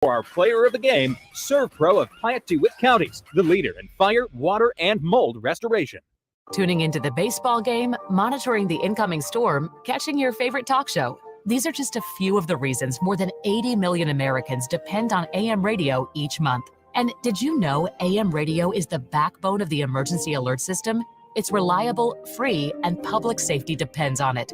For our player of the game, ServPro of Piatt DeWitt Counties, the leader in fire, water, and mold restoration. Tuning into the baseball game, monitoring the incoming storm, catching your favorite talk show. These are just a few of the reasons more than 80 million Americans depend on AM radio each month. And did you know AM radio is the backbone of the emergency alert system? It's reliable, free, and public safety depends on it.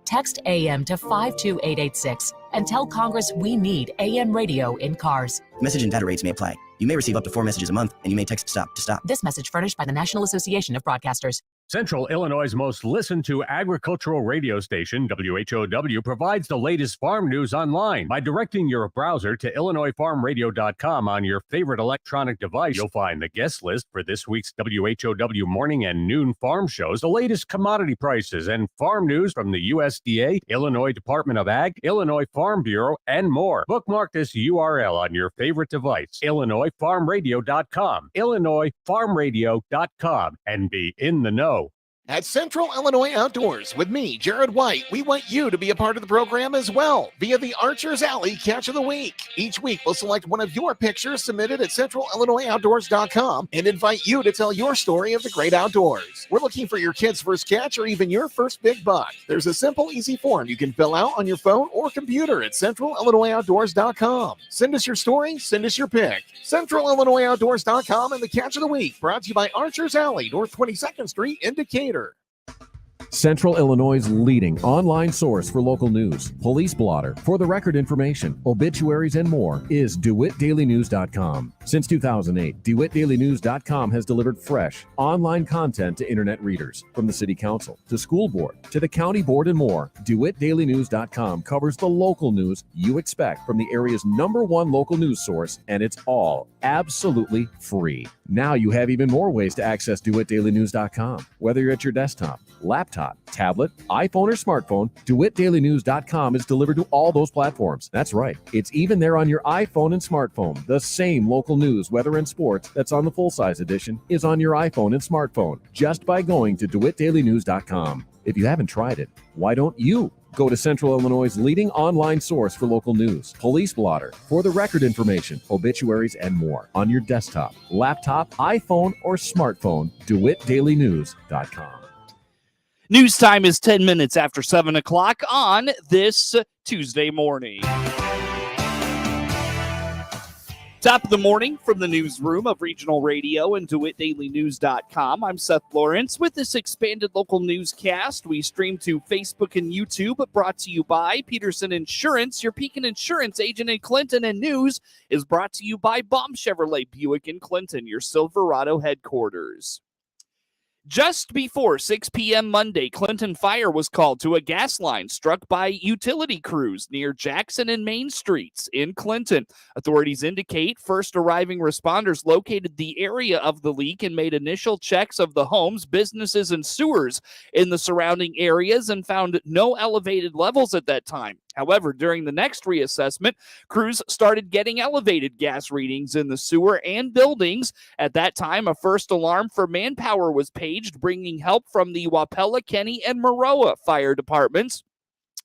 Text AM to 52886 and tell Congress we need AM radio in cars. Message and data rates may apply. You may receive up to 4 messages a month, and you may text STOP to stop. This message furnished by the National Association of Broadcasters. Central Illinois' most listened to agricultural radio station, WHOW, provides the latest farm news online. By directing your browser to IllinoisFarmRadio.com on your favorite electronic device, you'll find the guest list for this week's WHOW morning and noon farm shows, the latest commodity prices, and farm news from the USDA, Illinois Department of Ag, Illinois Farm Bureau, and more. Bookmark this URL on your favorite device, IllinoisFarmRadio.com, IllinoisFarmRadio.com, and be in the know. At Central Illinois Outdoors, with me, Jared White, we want you to be a part of the program as well via the Archer's Alley Catch of the Week. Each week, we'll select one of your pictures submitted at CentralIllinoisOutdoors.com and invite you to tell your story of the great outdoors. We're looking for your kid's first catch or even your first big buck. There's a simple, easy form you can fill out on your phone or computer at CentralIllinoisOutdoors.com. Send us your story, send us your pic. CentralIllinoisOutdoors.com and the Catch of the Week, brought to you by Archer's Alley, North 22nd Street in Decatur. Central Illinois' leading online source for local news, police blotter, for the record information, obituaries, and more is DeWittDailyNews.com. Since 2008, DeWittDailyNews.com has delivered fresh, online content to internet readers. From the City Council, to School Board, to the County Board, and more, DeWittDailyNews.com covers the local news you expect from the area's #1 local news source, and it's all absolutely free. Now you have even more ways to access DeWittDailyNews.com. Whether you're at your desktop, laptop, tablet, iPhone, or smartphone, DeWittDailyNews.com is delivered to all those platforms. That's right. It's even there on your iPhone and smartphone. The same local news, weather, and sports that's on the full-size edition is on your iPhone and smartphone just by going to DeWittDailyNews.com. If you haven't tried it, why don't you? Go to Central Illinois' leading online source for local news, police blotter, for the record information, obituaries, and more on your desktop, laptop, iPhone, or smartphone, DeWittDailyNews.com. News time is 10 minutes after 7 o'clock on this Tuesday morning. Top of the morning from the newsroom of Regional Radio and DeWittDailyNews.com. I'm Seth Lawrence with this expanded local newscast. We stream to Facebook and YouTube, brought to you by Peterson Insurance, your Pekin Insurance agent in Clinton. And news is brought to you by Baum Chevrolet Buick in Clinton, your Silverado headquarters. Just before 6 p.m. Monday, Clinton fire was called to a gas line struck by utility crews near Jackson and Main Streets in Clinton. Authorities indicate first arriving responders located the area of the leak and made initial checks of the homes, businesses, and sewers in the surrounding areas and found no elevated levels at that time. However, during the next reassessment, crews started getting elevated gas readings in the sewer and buildings. At that time, a first alarm for manpower was paged, bringing help from the Wapella, Kenny, and Maroa fire departments.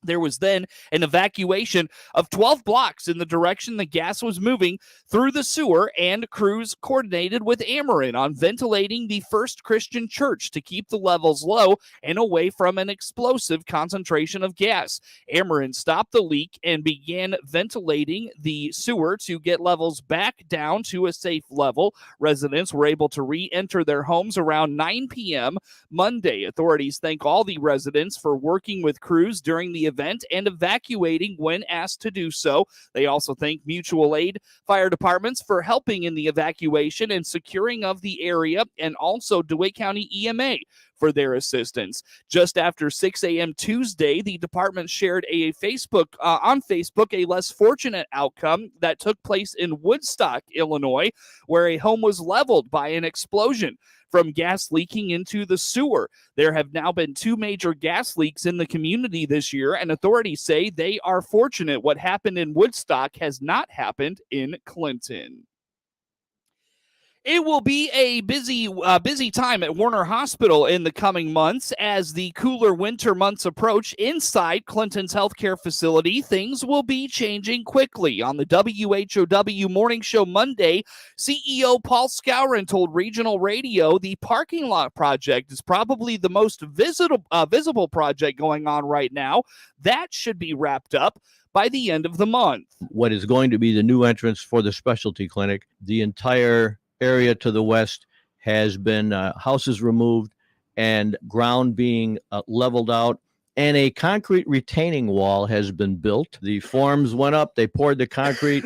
There was then an evacuation of 12 blocks in the direction the gas was moving through the sewer, and crews coordinated with Ameren on ventilating the First Christian Church to keep the levels low and away from an explosive concentration of gas. Ameren stopped the leak and began ventilating the sewer to get levels back down to a safe level. Residents were able to re-enter their homes around 9 p.m. Monday. Authorities thank all the residents for working with crews during the event and evacuating when asked to do so. They also thank mutual aid fire departments for helping in the evacuation and securing of the area, and also DeWitt County EMA for their assistance. Just after 6 a.m. Tuesday, the department shared on Facebook a less fortunate outcome that took place in Woodstock, Illinois, where a home was leveled by an explosion from gas leaking into the sewer. There have now been 2 major gas leaks in the community this year, and authorities say they are fortunate what happened in Woodstock has not happened in Clinton. It will be a busy time at Warner Hospital in the coming months as the cooler winter months approach. Inside Clinton's healthcare facility, things will be changing quickly. On the WHOW Morning Show Monday, CEO Paul Skowron told Regional Radio the parking lot project is probably the most visible project going on right now. That should be wrapped up by the end of the month. What is going to be the new entrance for the specialty clinic, the entire area to the west has been houses removed and ground being leveled out, and a concrete retaining wall has been built. The forms went up, they poured the concrete,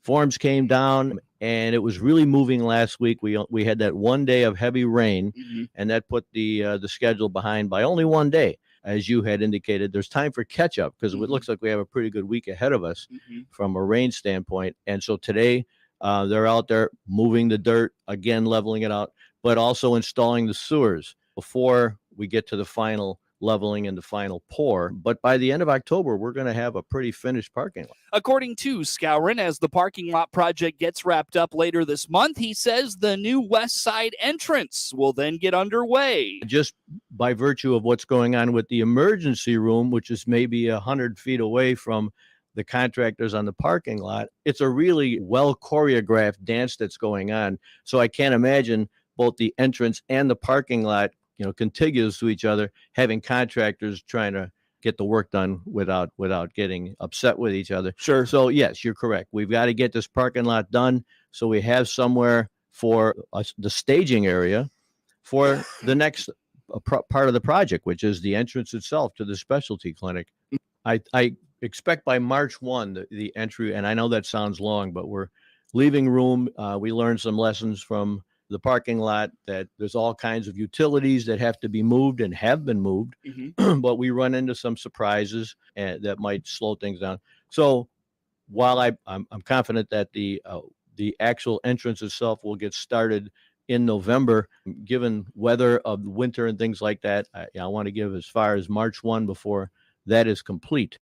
forms came down, and it was really moving last week. We had that one day of heavy rain, and that put the schedule behind by only one day. As you had indicated, there's time for catch up because it looks like we have a pretty good week ahead of us from a rain standpoint. And so today, they're out there moving the dirt, again, leveling it out, but also installing the sewers before we get to the final leveling and the final pour. But by the end of October, we're going to have a pretty finished parking lot. According to Skowron, as the parking lot project gets wrapped up later this month, he says the new west side entrance will then get underway. Just by virtue of what's going on with the emergency room, which is maybe 100 feet away from the contractors on the parking lot, it's a really well choreographed dance that's going on. So I can't imagine both the entrance and the parking lot, contiguous to each other, having contractors trying to get the work done without getting upset with each other. Sure. So yes, you're correct. We've got to get this parking lot done so we have somewhere for the staging area for the next part of the project, which is the entrance itself to the specialty clinic. I expect by March 1, the entry, and I know that sounds long, but we're leaving room. We learned some lessons from the parking lot that there's all kinds of utilities that have to be moved and have been moved, but we run into some surprises that might slow things down. So while I'm confident that the actual entrance itself will get started in November, given weather of the winter and things like that, I want to give as far as March 1 before that is complete.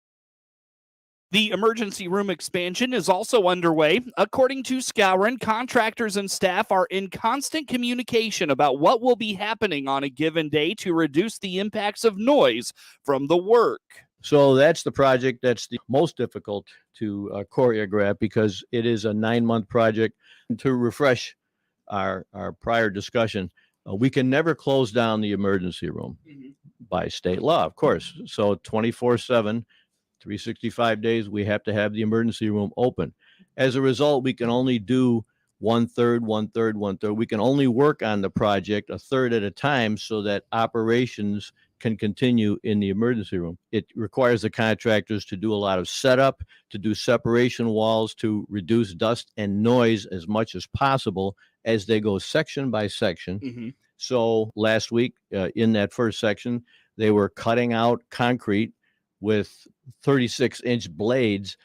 The emergency room expansion is also underway. According to Skowron, contractors and staff are in constant communication about what will be happening on a given day to reduce the impacts of noise from the work. So that's the project that's the most difficult to choreograph because it is a 9-month project. To refresh our prior discussion, we can never close down the emergency room by state law, of course. So 24/7, 365 days, we have to have the emergency room open. As a result, we can only do one third. We can only work on the project a third at a time so that operations can continue in the emergency room. It requires the contractors to do a lot of setup, to do separation walls, to reduce dust and noise as much as possible as they go section by section. So last week, in that first section, they were cutting out concrete with 36-inch blades,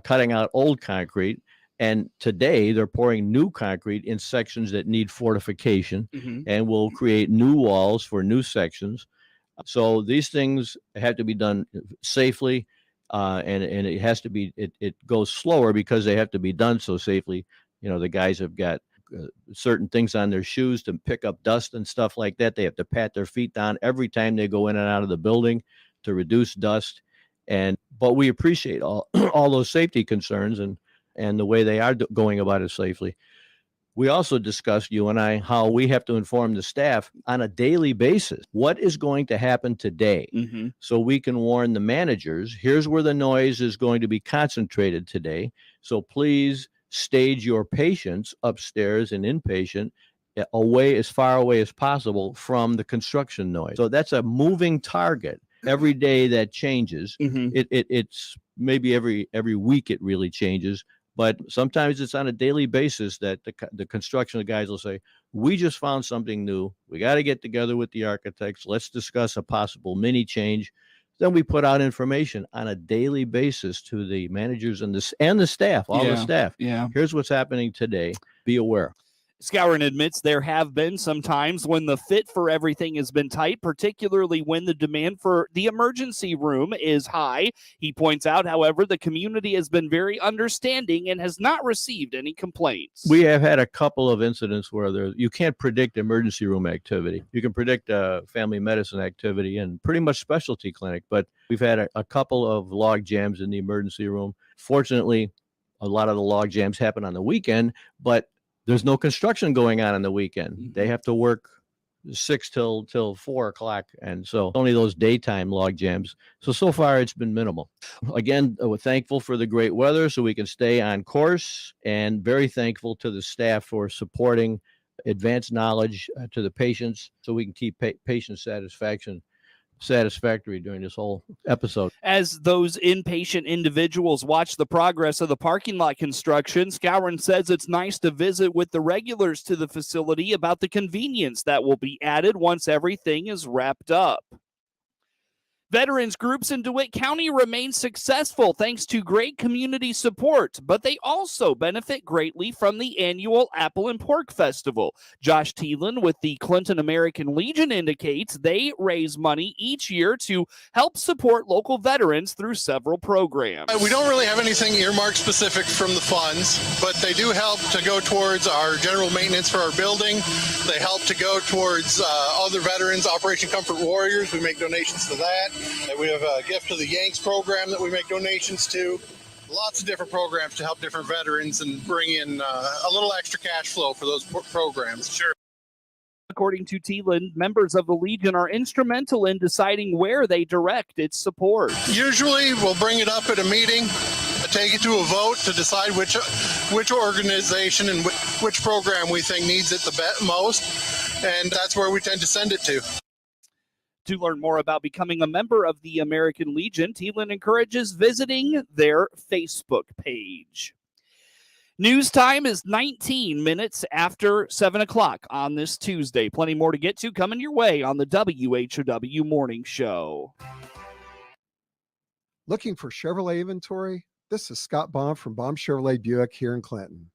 cutting out old concrete. And today they're pouring new concrete in sections that need fortification and will create new walls for new sections. So these things have to be done safely, and it has to be, it goes slower because they have to be done so safely. The guys have got certain things on their shoes to pick up dust and stuff like that. They have to pat their feet down every time they go in and out of the building to reduce dust. But we appreciate all those safety concerns and the way they are going about it safely. We also discussed, you and I, how we have to inform the staff on a daily basis what is going to happen today, so we can warn the managers, here's where the noise is going to be concentrated today. So please stage your patients upstairs and inpatient as far away as possible from the construction noise. So that's a moving target. Every day that changes. It's maybe every week it really changes, but sometimes it's on a daily basis that the construction guys will say, we just found something new. We got to get together with the architects. Let's discuss a possible mini change. Then we put out information on a daily basis to the managers and the staff, all the staff. Yeah. Here's what's happening today. Be aware. Skowron admits there have been some times when the fit for everything has been tight, particularly when the demand for the emergency room is high. He points out, however, the community has been very understanding and has not received any complaints. We have had a couple of incidents where you can't predict emergency room activity. You can predict family medicine activity and pretty much specialty clinic, but we've had a couple of log jams in the emergency room. Fortunately, a lot of the log jams happen on the weekend, but there's no construction going on the weekend. They have to work 6 till 4 o'clock. And so only those daytime log jams. So far it's been minimal. Again, we're thankful for the great weather so we can stay on course, and very thankful to the staff for supporting advanced knowledge to the patients so we can keep patient satisfactory during this whole episode. As those inpatient individuals watch the progress of the parking lot construction, Skowron says it's nice to visit with the regulars to the facility about the convenience that will be added once everything is wrapped up. Veterans groups in DeWitt County remain successful thanks to great community support, but they also benefit greatly from the annual Apple and Pork Festival. Josh Thielen with the Clinton American Legion indicates they raise money each year to help support local veterans through several programs. We don't really have anything earmarked specific from the funds, but they do help to go towards our general maintenance for our building. They help to go towards other veterans, Operation Comfort Warriors. We make donations to that. And we have a gift to the Yanks program that we make donations to. Lots of different programs to help different veterans and bring in a little extra cash flow for those programs. Sure. According to Thielen, members of the Legion are instrumental in deciding where they direct its support. Usually we'll bring it up at a meeting, take it to a vote to decide which organization and which program we think needs it the most, and that's where we tend to send it to. To learn more about becoming a member of the American Legion, Thielen encourages visiting their Facebook page. News time is 19 minutes after 7 o'clock on this Tuesday. Plenty more to get to coming your way on the WHOW Morning Show. Looking for Chevrolet inventory? This is Scott Baum from Baum Chevrolet Buick here in Clinton.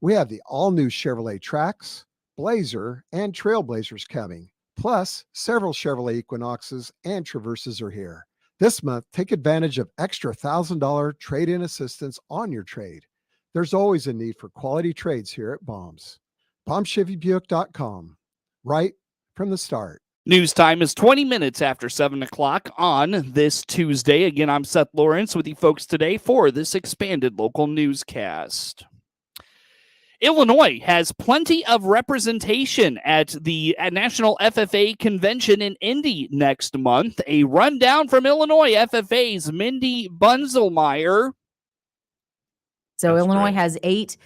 We have the all-new Chevrolet Trax, Blazer, and Trailblazers coming. Plus, several Chevrolet Equinoxes and Traverses are here. This month, take advantage of extra $1,000 trade-in assistance on your trade. There's always a need for quality trades here at Baum's. BaumChevyBuick.com. Right from the start. News time is 20 minutes after 7 o'clock on this Tuesday. Again, I'm Seth Lawrence with you folks today for this expanded local newscast. Illinois has plenty of representation at the National FFA Convention in Indy next month. A rundown from Illinois FFA's Mindy Bunzelmeyer. So That's Illinois great. Has 8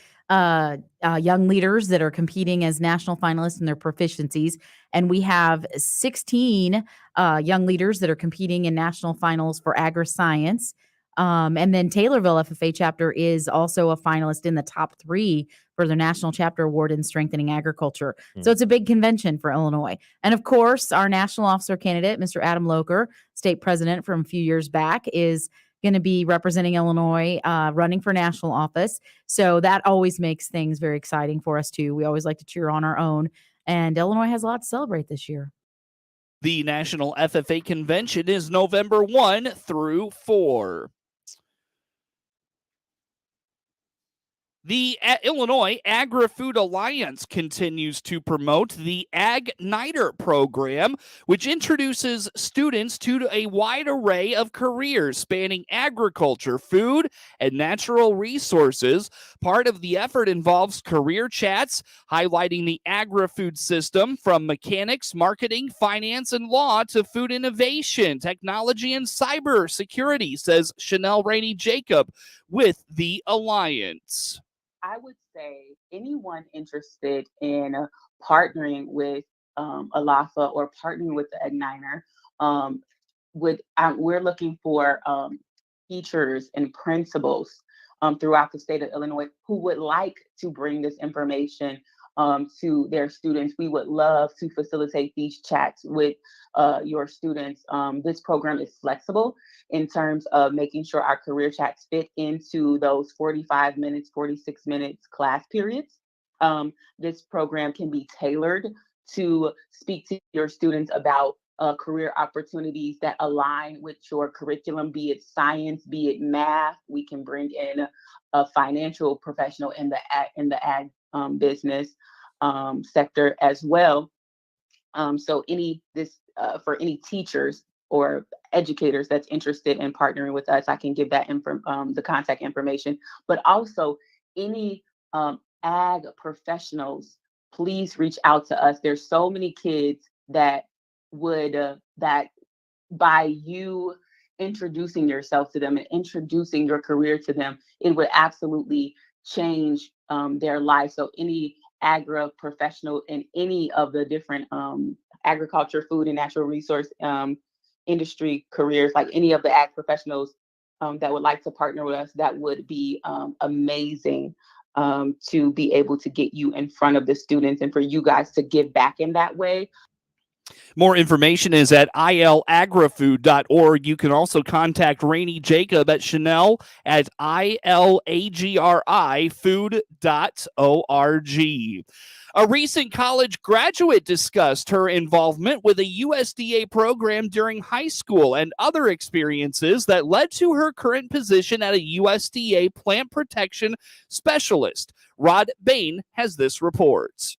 young leaders that are competing as national finalists in their proficiencies. And we have 16 young leaders that are competing in national finals for agri-science. And then Taylorville FFA chapter is also a finalist in the top 3 for the National Chapter Award in Strengthening Agriculture. So it's a big convention for Illinois. And of course, our national officer candidate, Mr. Adam Locher, state president from a few years back, is going to be representing Illinois, running for national office. So that always makes things very exciting for us too. We always like to cheer on our own. And Illinois has a lot to celebrate this year. The National FFA Convention is November 1 through 4. The Illinois Agri-Food Alliance continues to promote the Ag-Niter program, which introduces students to a wide array of careers spanning agriculture, food, and natural resources. Part of the effort involves career chats, highlighting the agri-food system from mechanics, marketing, finance, and law to food innovation, technology, and cyber security, says Chanel Rainey-Jacob with the Alliance. I would say anyone interested in partnering with ALAFA or partnering with the Ag-Niter, we're looking for teachers and principals throughout the state of Illinois who would like to bring this information to their students. We would love to facilitate these chats with your students. This program is flexible in terms of making sure our career chats fit into those 45 minutes, 46 minutes class periods. This program can be tailored to speak to your students about career opportunities that align with your curriculum, be it science, be it math. We can bring in a financial professional in the ag business sector as well. So for any teachers or educators that's interested in partnering with us, I can give that the contact information. But also any ag professionals, please reach out to us. There's so many kids that that by you introducing yourself to them and introducing your career to them, it would absolutely change their life. So any agri professional in any of the different agriculture, food, and natural resource industry careers, like any of the ag professionals that would like to partner with us, that would be amazing to be able to get you in front of the students and for you guys to give back in that way. More information is at ilagrafood.org. You can also contact Rainey Jacob at Chanel at ilagrifoood.org. A recent college graduate discussed her involvement with a USDA program during high school and other experiences that led to her current position at a USDA plant protection specialist. Rod Bain has this report.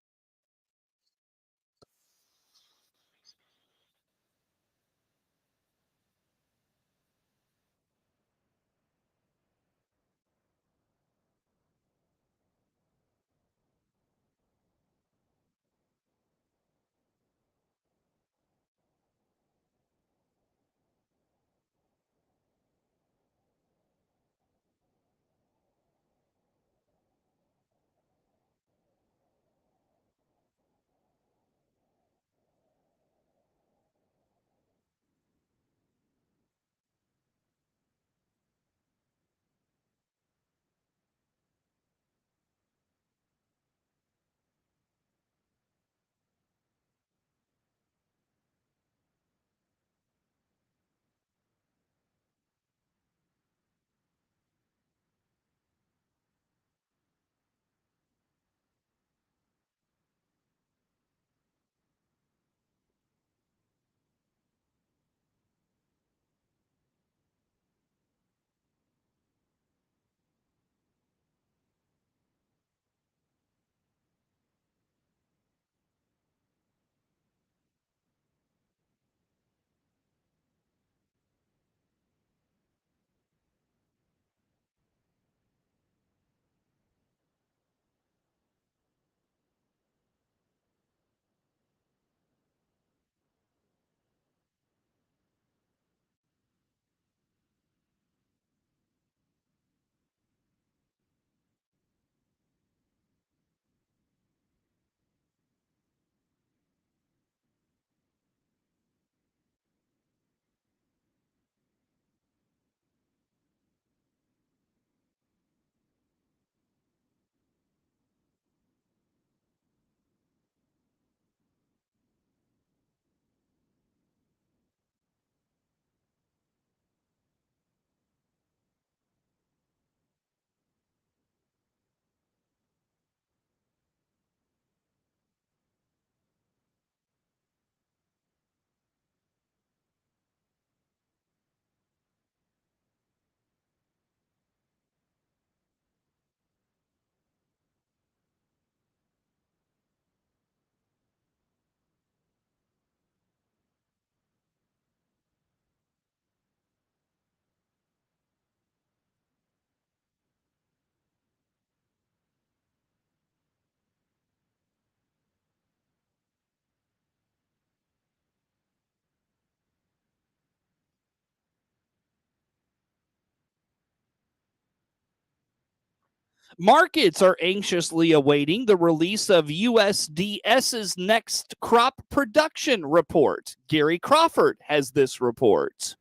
Markets are anxiously awaiting the release of USDS's next crop production report. Gary Crawford has this report.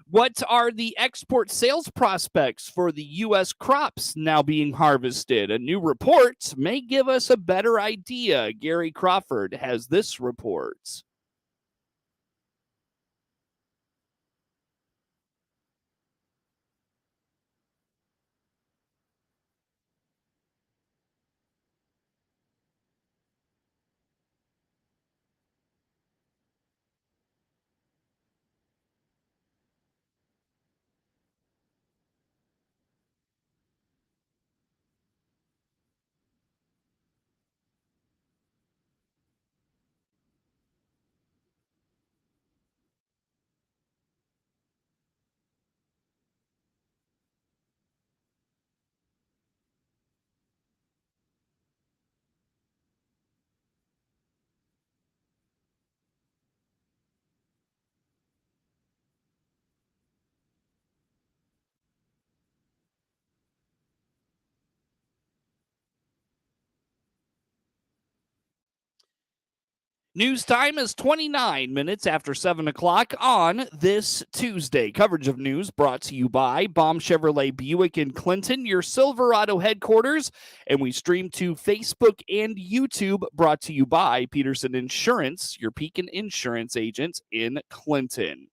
What are the export sales prospects for the U.S. crops now being harvested? A new report may give us a better idea. Gary Crawford has this report. News time is 29 minutes after 7 o'clock on this Tuesday. Coverage of news brought to you by Baum Chevrolet Buick in Clinton, your Silverado headquarters. And we stream to Facebook and YouTube, brought to you by Peterson Insurance, your Pekin Insurance agent in Clinton.